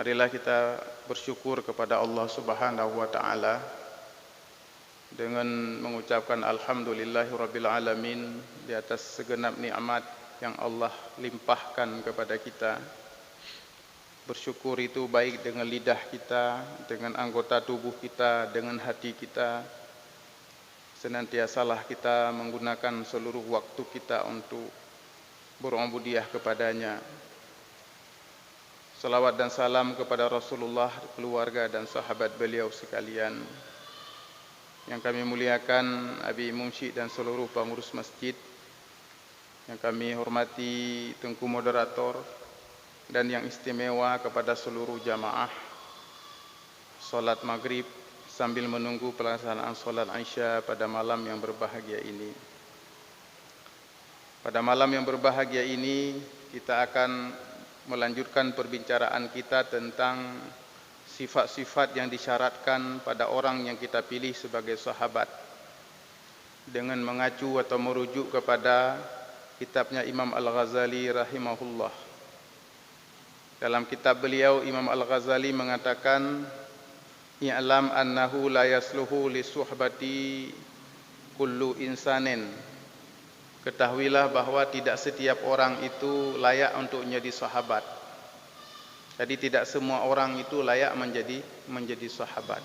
Marilah kita bersyukur kepada Allah Subhanahu wa taala dengan mengucapkan alhamdulillahirabbil alamin di atas segenap nikmat yang Allah limpahkan kepada kita. Bersyukur itu baik dengan lidah kita, dengan anggota tubuh kita, dengan hati kita. Senantiasalah kita menggunakan seluruh waktu kita untuk berubudiyah kepadanya. Salawat dan salam kepada Rasulullah, keluarga dan sahabat beliau sekalian. Yang kami muliakan Abi Munsyid dan seluruh pengurus masjid. Yang kami hormati Tengku Moderator dan yang istimewa kepada seluruh jamaah salat maghrib sambil menunggu pelaksanaan salat Isya pada malam yang berbahagia ini. Pada malam yang berbahagia ini kita akan melanjutkan perbincangan kita tentang sifat-sifat yang disyaratkan pada orang yang kita pilih sebagai sahabat dengan mengacu atau merujuk kepada kitabnya Imam Al-Ghazali rahimahullah. Dalam kitab beliau Imam Al-Ghazali mengatakan, "I'lam annahu la yasluhu li suhbati kullu insanin." Ketahuilah bahwa tidak setiap orang itu layak untuk menjadi sahabat. Jadi tidak semua orang itu layak menjadi sahabat.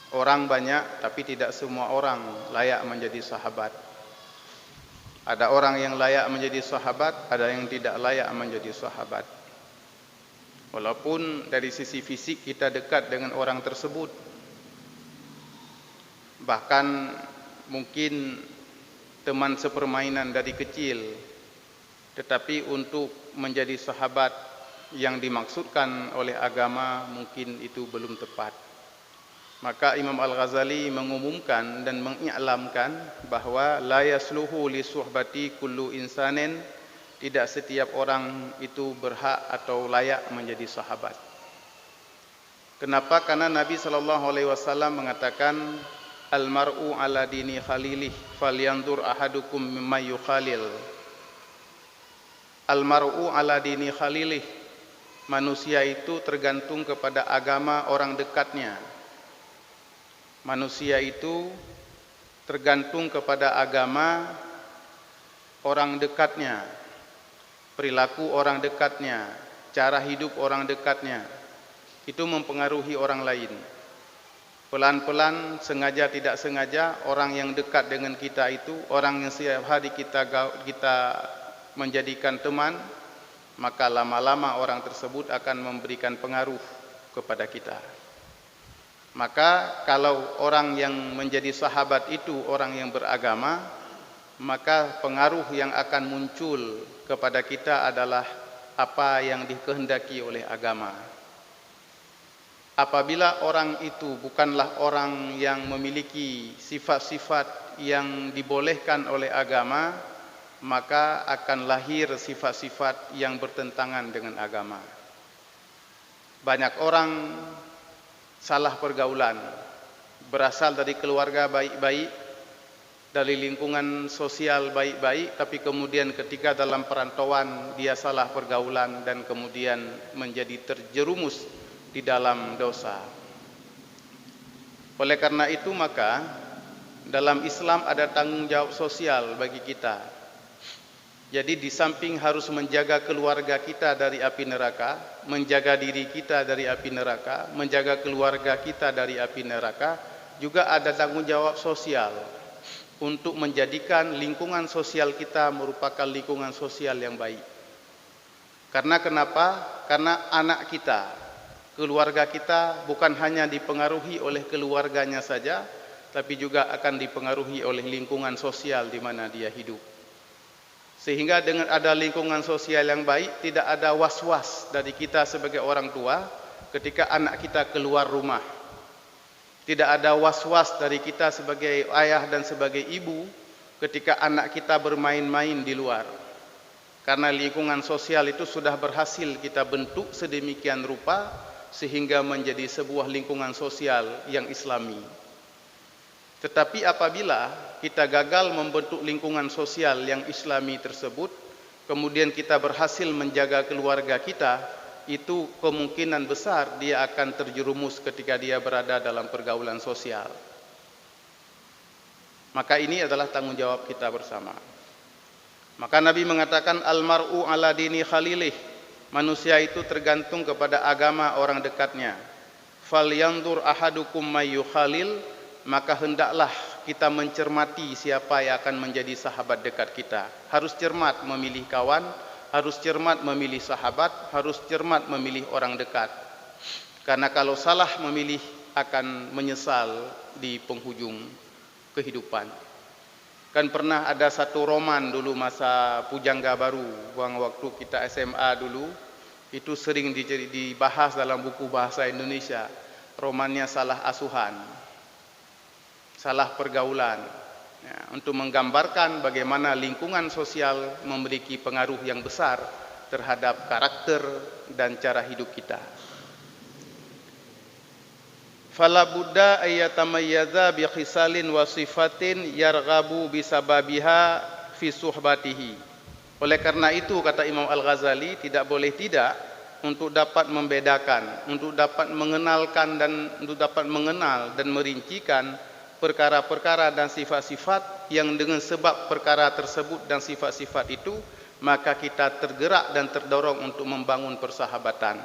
Orang banyak tapi tidak semua orang layak menjadi sahabat. Ada orang yang layak menjadi sahabat, ada yang tidak layak menjadi sahabat. Walaupun dari sisi fisik kita dekat dengan orang tersebut, bahkan mungkin teman sepermainan dari kecil, tetapi untuk menjadi sahabat yang dimaksudkan oleh agama mungkin itu belum tepat. Maka Imam Al-Ghazali mengumumkan dan mengiklamkan bahwa la yasluhu li suhbati kullu insanin, tidak setiap orang itu berhak atau layak menjadi sahabat. Kenapa? Karena Nabi SAW mengatakan, "Al-mar'u ala dini khalilih, falyanzur ahadukum mimma yukhalil." Al-mar'u ala dini khalilih, manusia itu tergantung kepada agama orang dekatnya. Manusia itu tergantung kepada agama orang dekatnya, perilaku orang dekatnya, cara hidup orang dekatnya. Itu mempengaruhi orang lain. Pelan-pelan, sengaja tidak sengaja, orang yang dekat dengan kita itu, orang yang setiap hari kita menjadikan teman, maka lama-lama orang tersebut akan memberikan pengaruh kepada kita. Maka kalau orang yang menjadi sahabat itu orang yang beragama, maka pengaruh yang akan muncul kepada kita adalah apa yang dikehendaki oleh agama. Apabila orang itu bukanlah orang yang memiliki sifat-sifat yang dibolehkan oleh agama, maka akan lahir sifat-sifat yang bertentangan dengan agama. Banyak orang salah pergaulan, berasal dari keluarga baik-baik, dari lingkungan sosial baik-baik, tapi kemudian ketika dalam perantauan dia salah pergaulan dan kemudian menjadi terjerumus di dalam dosa. Oleh karena itu maka dalam Islam ada tanggung jawab sosial bagi kita. Jadi di samping harus menjaga keluarga kita dari api neraka, menjaga diri kita dari api neraka, menjaga keluarga kita dari api neraka, juga ada tanggung jawab sosial untuk menjadikan lingkungan sosial kita merupakan lingkungan sosial yang baik. Karena kenapa? Karena anak kita, keluarga kita bukan hanya dipengaruhi oleh keluarganya saja, tapi juga akan dipengaruhi oleh lingkungan sosial di mana dia hidup. Sehingga dengan ada lingkungan sosial yang baik, tidak ada was-was dari kita sebagai orang tua ketika anak kita keluar rumah. Tidak ada was-was dari kita sebagai ayah dan sebagai ibu ketika anak kita bermain-main di luar. Karena lingkungan sosial itu sudah berhasil kita bentuk sedemikian rupa sehingga menjadi sebuah lingkungan sosial yang islami. Tetapi apabila kita gagal membentuk lingkungan sosial yang islami tersebut, kemudian kita berhasil menjaga keluarga kita, itu kemungkinan besar dia akan terjerumus ketika dia berada dalam pergaulan sosial. Maka ini adalah tanggung jawab kita bersama. Maka Nabi mengatakan almar'u ala dini khalilih, manusia itu tergantung kepada agama orang dekatnya. Falyanzur ahadukum may yukhalil, maka hendaklah kita mencermati siapa yang akan menjadi sahabat dekat kita. Harus cermat memilih kawan, harus cermat memilih sahabat, harus cermat memilih orang dekat. Karena kalau salah memilih akan menyesal di penghujung kehidupan. Kan pernah ada satu roman dulu masa Pujangga Baru, waktu kita SMA dulu, itu sering dibahas dalam buku bahasa Indonesia. Romannya Salah Asuhan, Salah Pergaulan, ya, untuk menggambarkan bagaimana lingkungan sosial memiliki pengaruh yang besar terhadap karakter dan cara hidup kita. Fala budda ayatamayyaza bi khisalin wa sifatin yarghabu bisababiha fi suhbatihi. Oleh karena itu kata Imam Al-Ghazali, tidak boleh tidak untuk dapat membedakan, untuk dapat mengenalkan dan untuk dapat mengenal dan merincikan perkara-perkara dan sifat-sifat yang dengan sebab perkara tersebut dan sifat-sifat itu maka kita tergerak dan terdorong untuk membangun persahabatan.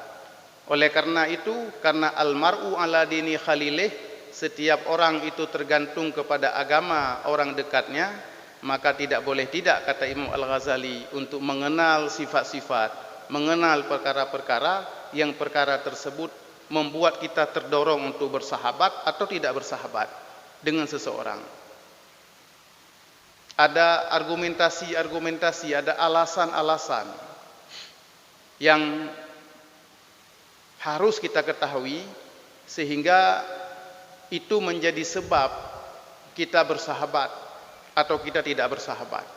Oleh karena itu, karena almar'u ala dini khalilih, setiap orang itu tergantung kepada agama orang dekatnya, maka tidak boleh tidak kata Imam Al-Ghazali untuk mengenal sifat-sifat, mengenal perkara-perkara yang perkara tersebut membuat kita terdorong untuk bersahabat atau tidak bersahabat dengan seseorang. Ada argumentasi-argumentasi, ada alasan-alasan yang harus kita ketahui sehingga itu menjadi sebab kita bersahabat atau kita tidak bersahabat.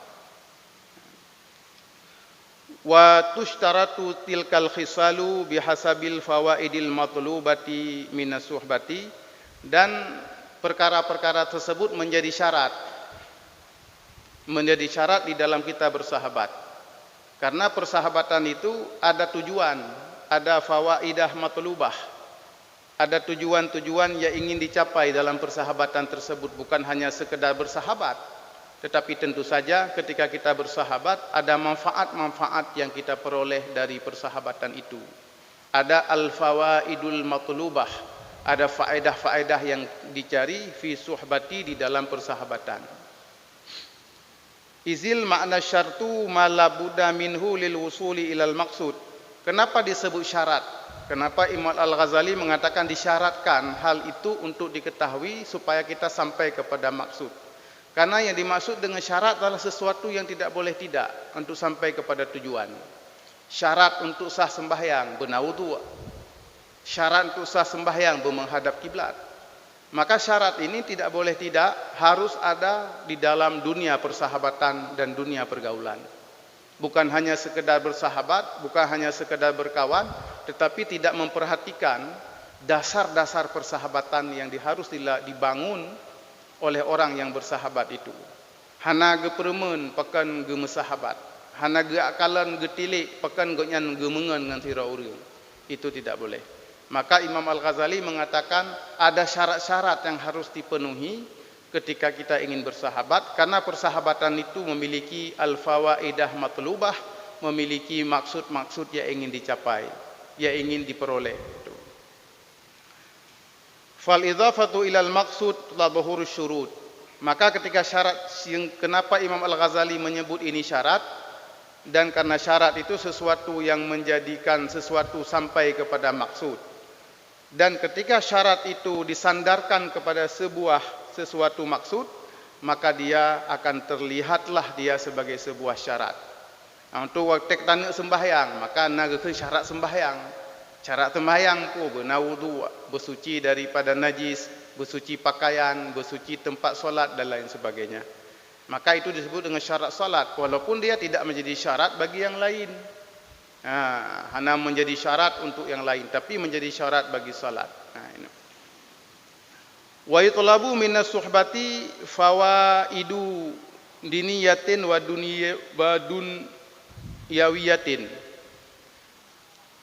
Wa tushtaratu tilkal khisalu bihasabil fawaidil matlubati minas suhbati, dan perkara-perkara tersebut menjadi syarat di dalam kita bersahabat. Karena persahabatan itu ada tujuan, ada fawaidah matlubah, ada tujuan-tujuan yang ingin dicapai dalam persahabatan tersebut, bukan hanya sekedar bersahabat, tetapi tentu saja ketika kita bersahabat ada manfaat-manfaat yang kita peroleh dari persahabatan itu. Ada al-fawaidul matlubah, ada faedah-faedah yang dicari fi suhbati, di dalam persahabatan. Izil makna syartu ma la budda minhu lil wusuli ilal maqsud. Kenapa disebut syarat? Kenapa Imam Al-Ghazali mengatakan disyaratkan hal itu untuk diketahui supaya kita sampai kepada maksud? Karena yang dimaksud dengan syarat adalah sesuatu yang tidak boleh tidak untuk sampai kepada tujuan. Syarat untuk sah sembahyang berwudu, syarat untuk sah sembahyang menghadap kiblat. Maka syarat ini tidak boleh tidak harus ada di dalam dunia persahabatan dan dunia pergaulan. Bukan hanya sekedar bersahabat, bukan hanya sekedar berkawan, tetapi tidak memperhatikan dasar-dasar persahabatan yang harus dibangun oleh orang yang bersahabat itu. Hana ge peremen pekan ge mesahabat, hana ge akalan ge tilik pekan ge nyan ge mengen ngan sira urang. Itu tidak boleh. Maka Imam Al-Ghazali mengatakan ada syarat-syarat yang harus dipenuhi ketika kita ingin bersahabat, karena persahabatan itu memiliki al-fawaidah matlubah, memiliki maksud-maksud yang ingin dicapai, yang ingin diperoleh. Fal idhafatu ilal maqsud la dhuhur syurut. Maka ketika syarat, kenapa Imam Al-Ghazali menyebut ini syarat? Dan karena syarat itu sesuatu yang menjadikan sesuatu sampai kepada maksud. Dan ketika syarat itu disandarkan kepada sesuatu maksud, maka dia akan terlihatlah dia sebagai sebuah syarat. Untuk waktu tanda sembahyang, maka nagakeun syarat sembahyang. Syarat sembahyang ku berwudu, bersuci daripada najis, bersuci pakaian, bersuci tempat solat dan lain sebagainya. Maka itu disebut dengan syarat solat, walaupun dia tidak menjadi syarat bagi yang lain. Hanya menjadi syarat untuk yang lain, tapi menjadi syarat bagi solat. Ini. Wa yutlabu minas suhbati fawaidu diniyatin wa dunyawiyatin.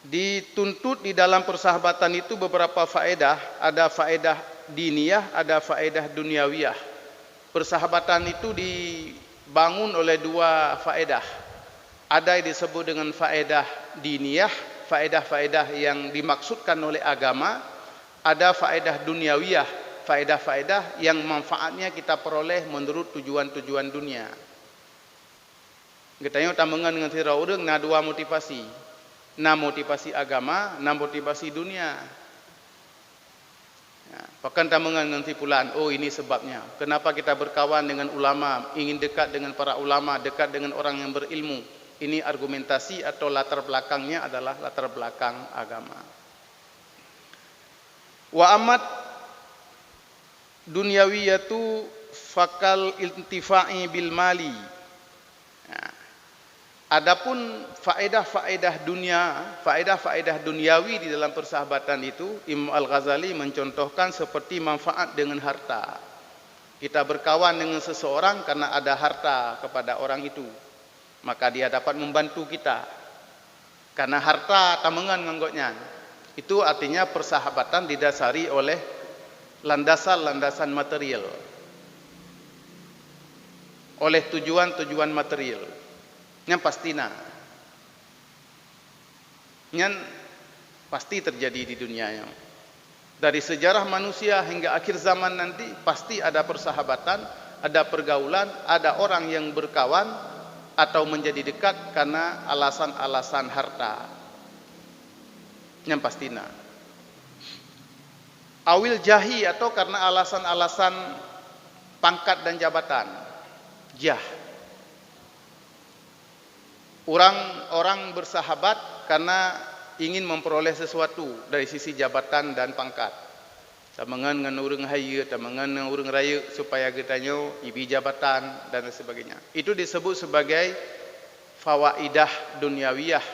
Dituntut di dalam persahabatan itu beberapa faedah, ada faedah diniyah, ada faedah duniawiyah. Persahabatan itu dibangun oleh dua faedah. Ada yang disebut dengan faedah diniyah, faedah-faedah yang dimaksudkan oleh agama, ada faedah duniawiyah, faedah-faedah yang manfaatnya kita peroleh menurut tujuan-tujuan dunia. Katanya tambangan dengan sira urang na dua motivasi. Na motivasi agama, na motivasi dunia. Ya, bahkan tambangan dengan tipulan, oh ini sebabnya. Kenapa kita berkawan dengan ulama, ingin dekat dengan para ulama, dekat dengan orang yang berilmu. Ini argumentasi atau latar belakangnya adalah latar belakang agama. Wa amat dunyawiyatu fakal intifa'i bil mali. Adapun faedah-faedah dunia, faedah-faedah duniawi di dalam persahabatan itu, Imam Al-Ghazali mencontohkan seperti manfaat dengan harta. Kita berkawan dengan seseorang karena ada harta kepada orang itu, maka dia dapat membantu kita. Karena harta tamangan nganggotnya. Itu artinya persahabatan didasari oleh landasan-landasan material. Oleh tujuan-tujuan material. Yang pastinya, yang pasti terjadi di dunia yang dari sejarah manusia hingga akhir zaman nanti pasti ada persahabatan, ada pergaulan, ada orang yang berkawan atau menjadi dekat karena alasan-alasan harta. Yang pastinya, awil jahi atau karena alasan-alasan pangkat dan jabatan, jah. Orang bersahabat karena ingin memperoleh sesuatu dari sisi jabatan dan pangkat. Tamangan dengan orang haya, tamangan dengan orang raya supaya katanya ibi jabatan dan sebagainya. Itu disebut sebagai fawaidah dunyawiyah,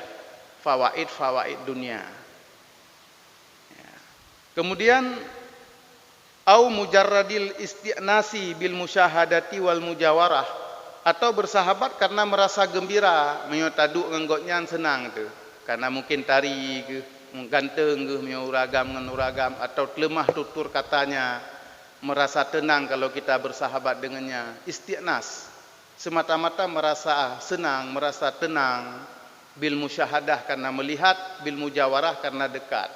fawaid dunia. Ya. Kemudian au mujarradil isti'nasi bil musyahadati wal mujawarah. Atau bersahabat karena merasa gembira, menyotaduk nganggotnya senang tu. Karena mungkin tari ke, ganteng ke, menyuragam dengan uragam, atau lemah tutur katanya, merasa tenang kalau kita bersahabat dengannya. Istiqnas, semata-mata merasa senang, merasa tenang. Bil musyahadah karena melihat, bil mujawarah karena dekat.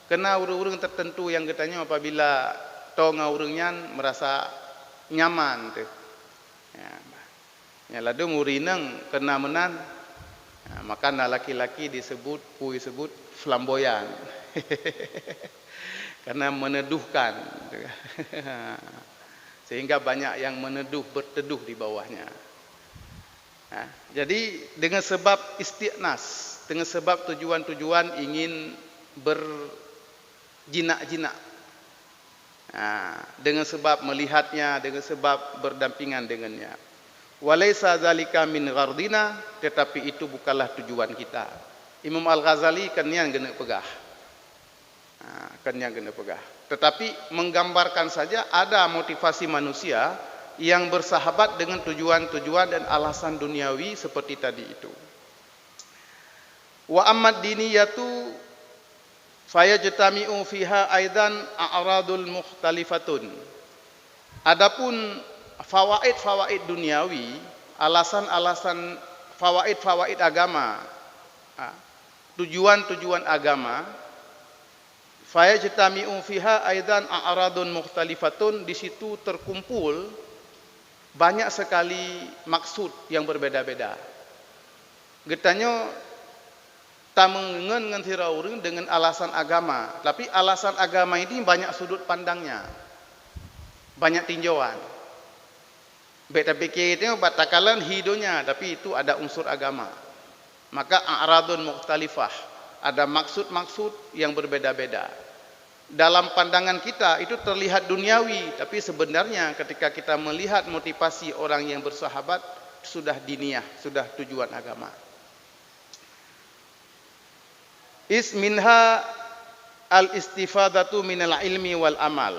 Kena urang-urang tertentu yang katanya apabila tonga urangnya merasa nyaman tu. Ya. Ya ladu murinang kena menan, maka laki-laki disebut flamboyan, karena meneduhkan, sehingga banyak yang berteduh di bawahnya. Nah, jadi dengan sebab istiqnas, dengan sebab tujuan-tujuan ingin berjinak-jinak, dengan sebab melihatnya, dengan sebab berdampingan dengannya. Walaysa zalika min ghardina, tetapi itu bukanlah tujuan kita. Imam Al-Ghazali kan yang kena pegah. Tetapi menggambarkan saja ada motivasi manusia yang bersahabat dengan tujuan-tujuan dan alasan duniawi seperti tadi itu. Wa ammad diniyatu fayajtami'u fiha aidan a'radul mukhtalifatun. Adapun fawaid duniawi, alasan-alasan fawaid agama, tujuan-tujuan agama, fayajtami'u fiha aidan a'radun mukhtalifatun, di situ terkumpul banyak sekali maksud yang berbeda-beda. Getanya tamangan dengan tiraurun dengan alasan agama, tapi alasan agama ini banyak sudut pandangnya, banyak tinjauan. Beta fikir itu batakalan hidonya, tapi itu ada unsur agama. Maka a'radun mukhtalifah, ada maksud-maksud yang berbeda-beda. Dalam pandangan kita itu terlihat duniawi, tapi sebenarnya ketika kita melihat motivasi orang yang bersahabat sudah diniyah, sudah tujuan agama. Isminha al-istifadatu minal ilmi wal amal.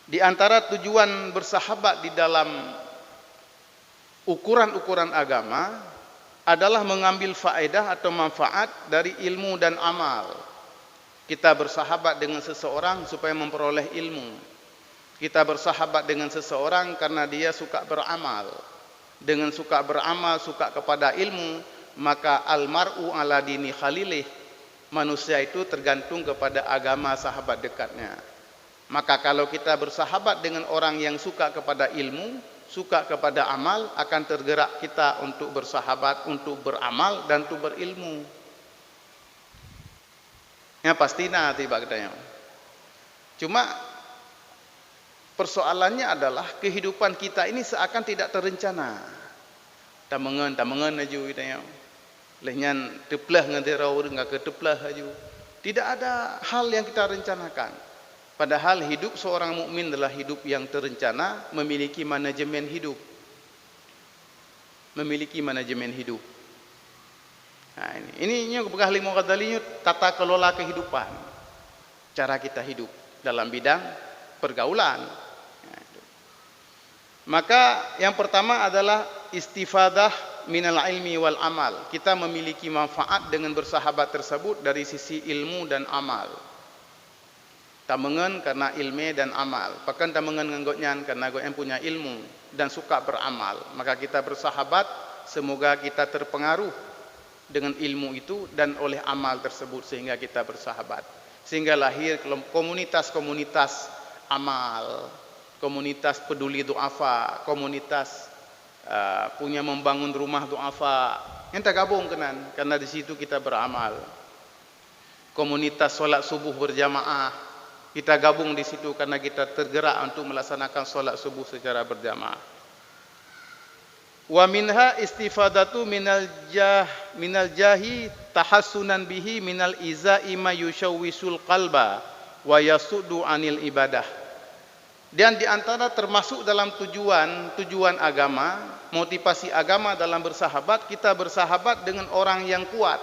Di antara tujuan bersahabat di dalam ukuran-ukuran agama adalah mengambil faedah atau manfaat dari ilmu dan amal. Kita bersahabat dengan seseorang supaya memperoleh ilmu. Kita bersahabat dengan seseorang karena dia suka beramal. Dengan suka beramal, suka kepada ilmu, maka almar'u ala dini khalilih. Manusia itu tergantung kepada agama sahabat dekatnya. Maka kalau kita bersahabat dengan orang yang suka kepada ilmu, suka kepada amal, akan tergerak kita untuk bersahabat, untuk beramal dan untuk berilmu. Ya pasti nanti katanya. Cuma persoalannya adalah kehidupan kita ini seakan tidak terencana. Tamengan aja katanya. Lehnya teplah nganti rawur enggak ke teplah aja. Tidak ada hal yang kita rencanakan. Padahal hidup seorang mukmin adalah hidup yang terencana, memiliki manajemen hidup. Memiliki manajemen hidup. Nah, ini bekah lima kadalinya tata kelola kehidupan. Cara kita hidup dalam bidang pergaulan. Nah, maka yang pertama adalah istifadah minal ilmi wal amal. Kita memiliki manfaat dengan bersahabat tersebut dari sisi ilmu dan amal. Tamengan karena ilmu dan amal. Pakan tamengan nganggotnyan karena goen punya ilmu dan suka beramal. Maka kita bersahabat, semoga kita terpengaruh dengan ilmu itu dan oleh amal tersebut sehingga kita bersahabat. Sehingga lahir komunitas-komunitas amal, komunitas peduli duafa, komunitas punya membangun rumah duafa. Enta gabung kenan karena di situ kita beramal. Komunitas solat subuh berjamaah. Kita gabung di situ karena kita tergerak untuk melaksanakan solat subuh secara berjamaah. Wa minha istifadatu minal jahi tahassunan bihi minal izai ma yushawwisul qalba wa yasuddu anil ibadah. Dan di antara termasuk dalam tujuan agama, motivasi agama dalam bersahabat, kita bersahabat dengan orang yang kuat,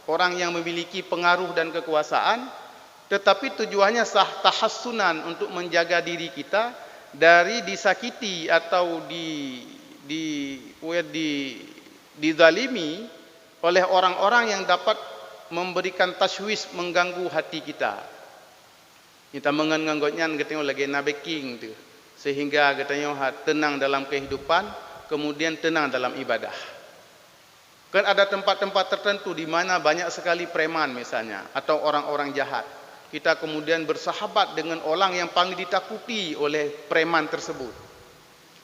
orang yang memiliki pengaruh dan kekuasaan. Tetapi tujuannya tahassunan untuk menjaga diri kita dari disakiti atau dizalimi oleh orang-orang yang dapat memberikan tashwis, mengganggu hati kita. Kita menganggotnya katanya lagi nabeking tu, sehingga katanya tenang dalam kehidupan, kemudian tenang dalam ibadah. Kan ada tempat-tempat tertentu di mana banyak sekali preman misalnya atau orang-orang jahat. Kita kemudian bersahabat dengan orang yang paling ditakuti oleh preman tersebut.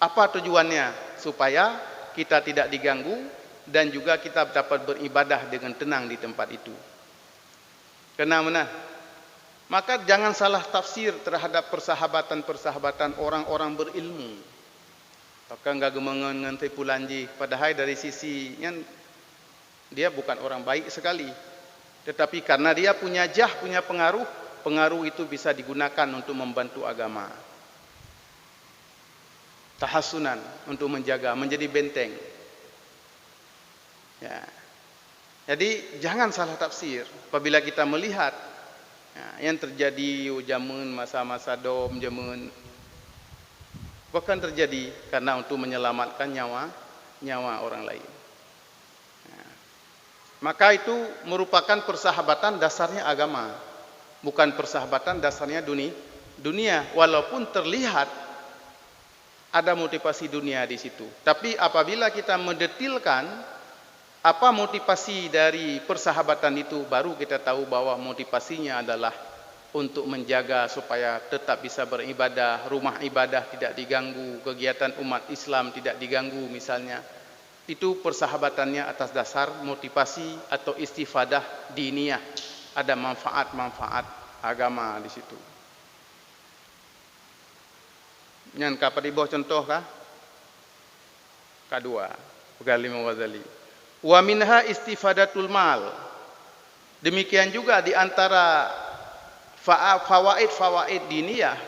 Apa tujuannya? Supaya kita tidak diganggu dan juga kita dapat beribadah dengan tenang di tempat itu. Kenapa? Maka jangan salah tafsir terhadap persahabatan-persahabatan orang-orang berilmu. Maka enggak gemengan ngantai pulanji. Padahal dari sisinya dia bukan orang baik sekali. Tetapi karena dia punya jah, punya pengaruh, pengaruh itu bisa digunakan untuk membantu agama. Tahassunan untuk menjaga, menjadi benteng. Ya. Jadi jangan salah tafsir. Apabila kita melihat yang terjadi zaman masa-masa dom zaman, bahkan terjadi karena untuk menyelamatkan nyawa orang lain. Maka itu merupakan persahabatan dasarnya agama, bukan persahabatan dasarnya dunia. Walaupun terlihat ada motivasi dunia di situ, tapi apabila kita mendetilkan apa motivasi dari persahabatan itu, baru kita tahu bahwa motivasinya adalah untuk menjaga supaya tetap bisa beribadah, rumah ibadah tidak diganggu, kegiatan umat Islam tidak diganggu misalnya. Itu persahabatannya atas dasar motivasi atau istifadah diniyah. Ada manfaat-manfaat agama di situ. Nyan kapan di bawah contoh kah? Kedua, Imam Ghazali. Wa minha istifadatul mal. Demikian juga di antara fawaid diniyah,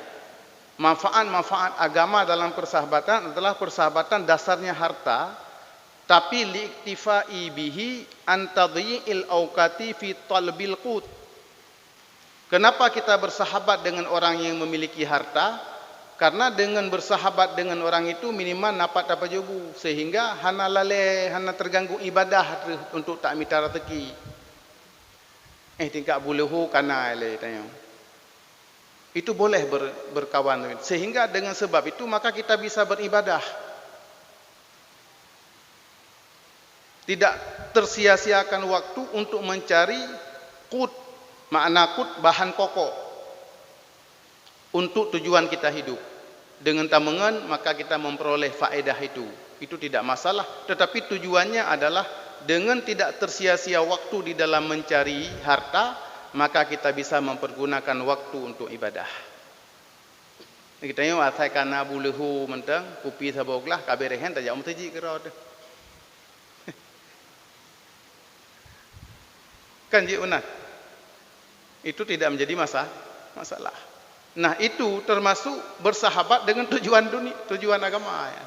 manfaat-manfaat agama dalam persahabatan adalah persahabatan dasarnya harta, tapi liiktifai bihi an tadyi'il awqati fi talbil qut. Kenapa kita bersahabat dengan orang yang memiliki harta? Karena dengan bersahabat dengan orang itu minimal dapat apa jobu, sehingga hana lalai, hana terganggu ibadah untuk tak minta rezeki. Tingkat buluhu kana le tanya. Itu boleh berkawan, sehingga dengan sebab itu maka kita bisa beribadah. Tidak tersia-siakan waktu untuk mencari qut, makna qut bahan pokok untuk tujuan kita hidup. Dengan tamengan maka kita memperoleh faedah itu. Itu tidak masalah, tetapi tujuannya adalah dengan tidak tersia-sia waktu di dalam mencari harta, maka kita bisa mempergunakan waktu untuk ibadah. Kita tengok asai kana buluhu mentang kupi saboglah kaberehen tajak mutaji kerod. Kan je unat. Itu tidak menjadi masalah. Nah, itu termasuk bersahabat dengan tujuan dunia, tujuan agama ya.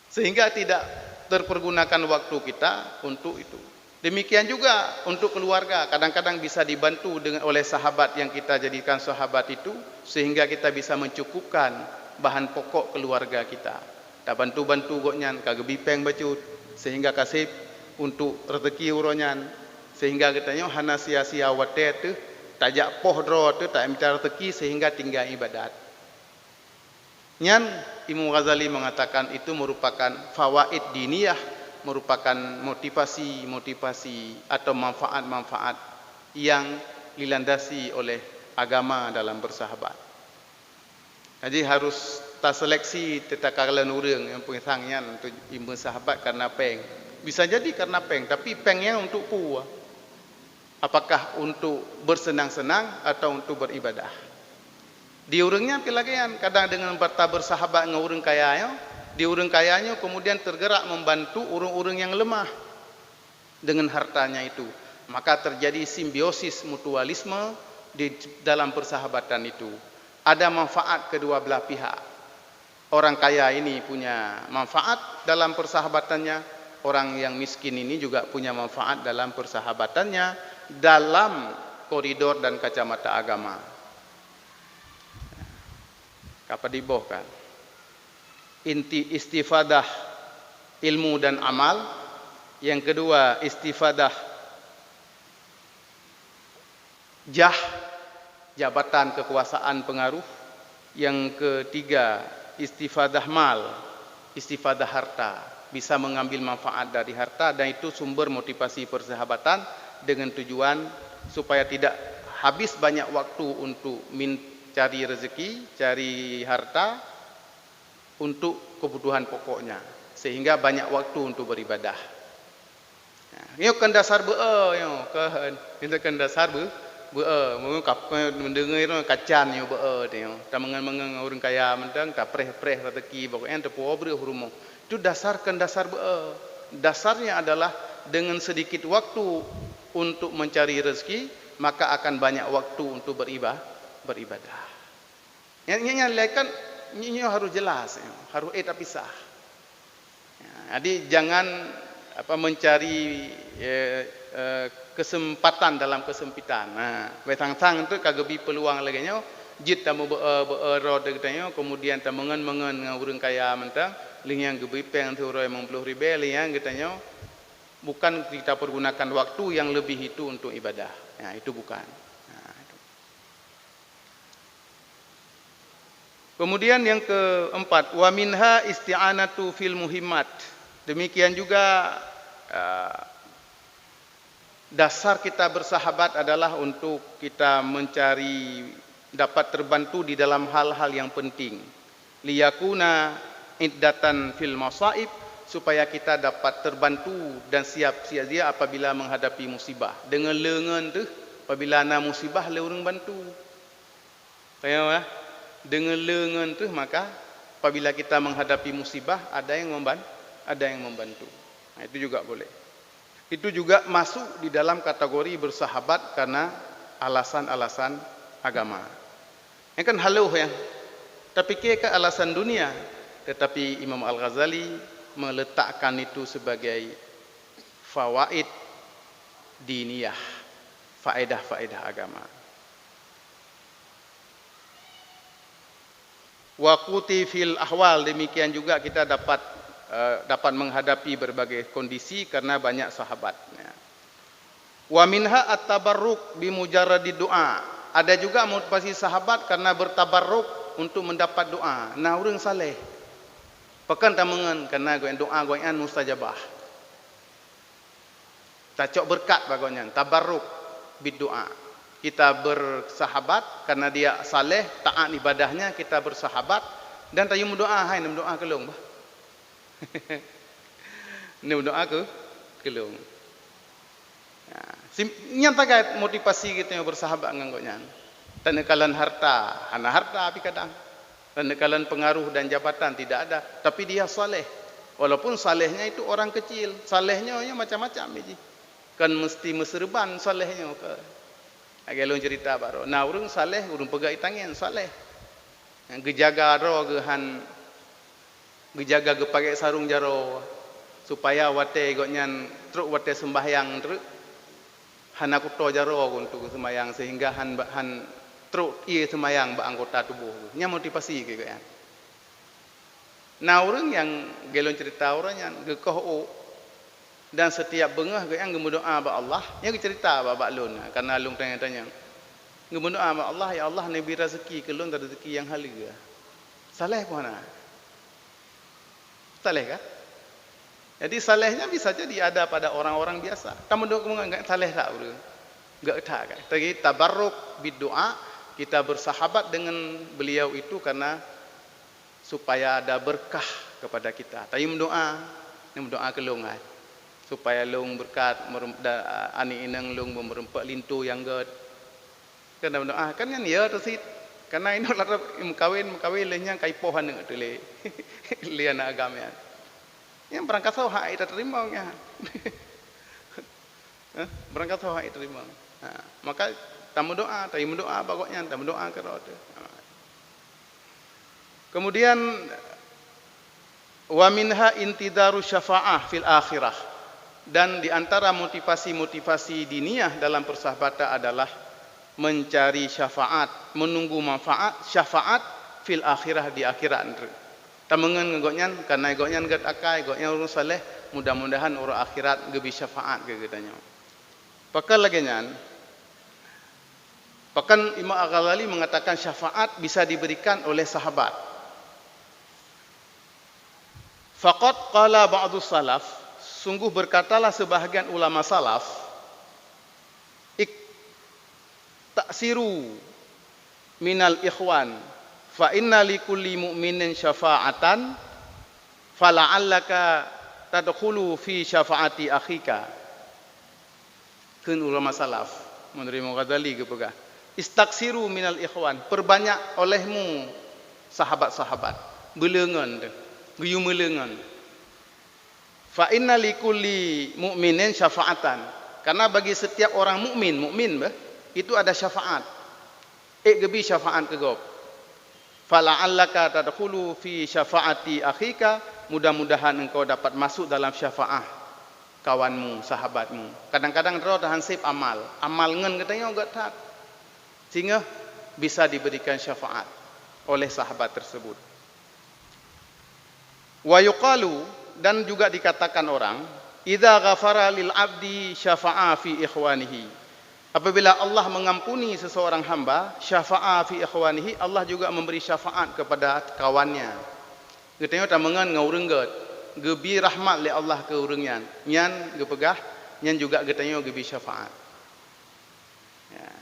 Sehingga tidak terpergunakan waktu kita untuk itu. Demikian juga untuk keluarga, kadang-kadang bisa dibantu oleh sahabat yang kita jadikan sahabat itu, sehingga kita bisa mencukupkan bahan pokok keluarga kita. Tak bantu-bantu goknyan kagebipeng bacut, sehingga kasih untuk rezeki uronyan, sehingga katanya hana sia-sia wate tu tajak pohdro tu tak minta rezeki sehingga tinggal ibadat. Nyan Imam Ghazali mengatakan itu merupakan fawaid diniyah, merupakan motivasi atau manfaat-manfaat yang dilandasi oleh agama dalam bersahabat. Jadi harus tak seleksi tetakalan orang yang pengisangnya untuk bersahabat karena peng. Bisa jadi karena peng, tapi pengnya untuk puas. Apakah untuk bersenang-senang atau untuk beribadah? Di urangnya pilagian, kadang dengan bersahabat dengan orang kayanya, di orang kayanya kemudian tergerak membantu orang-orang yang lemah dengan hartanya itu. Maka terjadi simbiosis mutualisme di dalam persahabatan itu. Ada manfaat kedua belah pihak. Orang kaya ini punya manfaat dalam persahabatannya, orang yang miskin ini juga punya manfaat dalam persahabatannya, dalam koridor dan kacamata agama. Apa dibohkan? Inti istifadah ilmu dan amal. Yang kedua istifadah jabatan, kekuasaan, pengaruh. Yang ketiga istifadah mal, istifadah harta, bisa mengambil manfaat dari harta, dan itu sumber motivasi persahabatan dengan tujuan supaya tidak habis banyak waktu untuk cari rezeki, cari harta untuk kebutuhan pokoknya, sehingga banyak waktu untuk beribadah. Ini kan dasar kita kan dasar mengungkap mendengar kacan yo dia. Tak mengen orang kaya mentang tak preh rezeki pokoknya tak pobre hurumo. Itu dasar Dasarnya adalah dengan sedikit waktu untuk mencari rezeki, maka akan banyak waktu untuk beribadah. Yang lain ini harus jelas, harus terpisah. Jadi jangan mencari kesempatan dalam kesempitan. Betang-tang itu kagebi peluang lagi nya, jit tamu berod katanya, kemudian tamangan dengan orang kaya mentang, lingyang gebi peng tu roy 50 ribu lingyang katanya. Bukan kita pergunakan waktu yang lebih itu untuk ibadah. Itu bukan. Kemudian yang keempat, wa minha isti'anatu fil muhimmat. Demikian juga dasar kita bersahabat adalah untuk kita mencari dapat terbantu di dalam hal-hal yang penting. Liyakuna iddatan fil masaib, supaya kita dapat terbantu dan siap sedia apabila menghadapi musibah. Dengan lengan tu, apabila ada musibah, le orang bantu. Tengok dengan lengan tu, maka apabila kita menghadapi musibah, ada yang membantu. Itu juga boleh. Itu juga masuk di dalam kategori bersahabat karena alasan-alasan agama. Ini kan haluh ya. Tapi ke alasan dunia. Tetapi Imam Al-Ghazali meletakkan itu sebagai fawaid diniyah, faedah-faedah agama. Wa quti fil ahwal, demikian juga kita dapat menghadapi berbagai kondisi karena banyak sahabat. Wa minha at-tabarruk bi mujarradi doa. Ada juga motivasi sahabat karena bertabarruk untuk mendapat doa. Nah, urang saleh. Pekan tamangan karena doa goyan mustajabah. Tacok berkat bagonya, tabarruk bid doa. Kita bersahabat karena dia saleh, taat ibadahnya, kita bersahabat dan tayu mendoa, hai nam doa kelong bah. Nam doa ke kelong. Nyata motivasi kita yang bersahabat nganggonya. Tanekalan harta, hana harta api kadang. Tanekalan pengaruh dan jabatan tidak ada, tapi dia saleh. Walaupun salehnya itu orang kecil, salehnya macam-macam biji. Kan mesti meserban salehnya ke. Agelon cerita baru. Nah, urang saleh, urang pegai tangan saleh. Gejaga ro gehan, gejaga ge pakai sarung jaro supaya wate gonyan truk wate sembahyang truk hana kuto jaro untuk sembahyang sehingga han truk ieu sembahyang ba anggota tubuh. Nya motivasi ke kan. Nah, urang yang gelon cerita orangnya ge koh dan setiap bengah yang berdoa ba Allah, yang cerita ba lun karena lun tanya-tanya. Berdoa ba Allah, ya Allah nabi rezeki ke lun rezeki yang halal. Saleh mana? Saleh kah? Jadi salehnya bisa jadi ada pada orang-orang biasa. Kamu doa enggak saleh tak urang? Enggak tak kan. Tapi tabarruk berdoa, kita bersahabat dengan beliau itu karena supaya ada berkah kepada kita. Tapi mendoa ke lun supaya long berkat ani inang long merempak lintu yang god kena doa kan ya tersit karena ini lara kawin lehnya kai pohan dengan tele lian agama yang berangkat sah hak itu terima nya berangkat sah hak terima maka tamu doa pokoknya tamu doa kalau tu. Kemudian wa minha intidaru syafa'ah fil akhirah. Dan di antara motivasi-motivasi diniyah dalam persahabatan adalah mencari syafaat, menunggu manfaat syafaat fil akhirah di akhirat. Tamangan nggonyan karena nggonyan gat akai, nggonyan urang saleh, mudah-mudahan urang akhirat gebi syafaat ke katanya. Pakal lagi nyan. Bahkan Imam Al-Ghazali mengatakan syafaat bisa diberikan oleh sahabat. Faqad qala ba'du salaf, sungguh berkatalah sebahagian ulama salaf, taksiru minal ikhwan fa inna likulli mu'minin syafa'atan fala'allaka tadkhulu fi syafa'ati akhika. Kun ulama salaf menerima Ghazali ke pegah. Istaksiru minal ikhwan, perbanyak olehmu sahabat-sahabat. Belengan, guyu melengan. Fa inna likulli mu'minin syafa'atan. Karena bagi setiap orang mukmin itu ada syafaat. Gebi syafaat kegop. Fala'allaka tadkhulu fi syafa'ati akhika, mudah-mudahan engkau dapat masuk dalam syafaat kawanmu, sahabatmu. Kadang-kadang roh tahan sip amal ngen katanya enggak tat. Sehingga bisa diberikan syafaat oleh sahabat tersebut. Wa yuqalu, dan juga dikatakan orang, idza ghafara lil abdi syafa'a fi ikhwanihi. Apabila Allah mengampuni seseorang hamba, syafa'a fi ikhwanihi, Allah juga memberi syafaat kepada kawannya. Katanya tamangan ngaureng gat, gebi rahmat li Allah ke urangnya. Nyan gepegah, nyan juga katanya gebi syafaat. Ya.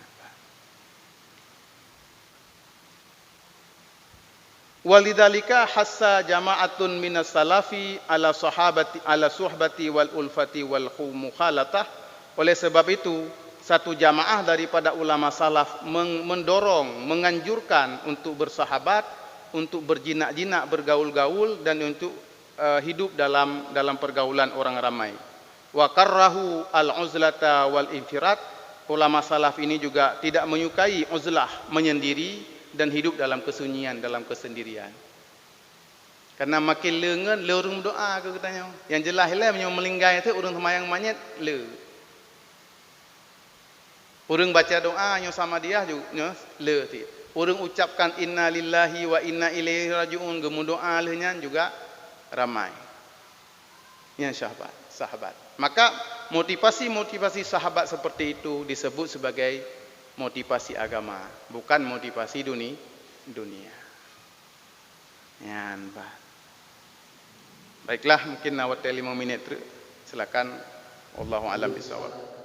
Walidzalika hassa jama'atun minas salafi ala suhbati wal ulfati wal mukhalatah. Oleh sebab itu satu jamaah daripada ulama salaf mendorong, menganjurkan untuk bersahabat, untuk berjinak-jinak, bergaul-gaul dan untuk hidup dalam pergaulan orang ramai. Wa karrahu al-uzlata wal infirat. Ulama salaf ini juga tidak menyukai uzlah, menyendiri dan hidup dalam kesunyian, dalam kesendirian. Karena makin lengan, le urang doa ke katanya. Yang jelas lah menyo melinggai tu urang semayang manyet le. Orang baca doa nyo sama dia juga le ti. Orang ucapkan inna lillahi wa inna ilaihi rajiun gemu doa lehnya juga ramai. Ya sahabat. Maka motivasi sahabat seperti itu disebut sebagai motivasi agama, bukan motivasi dunia. Ya, baiklah, mungkin awat 5 minit. Silakan. Wallahu a'lam bishawab.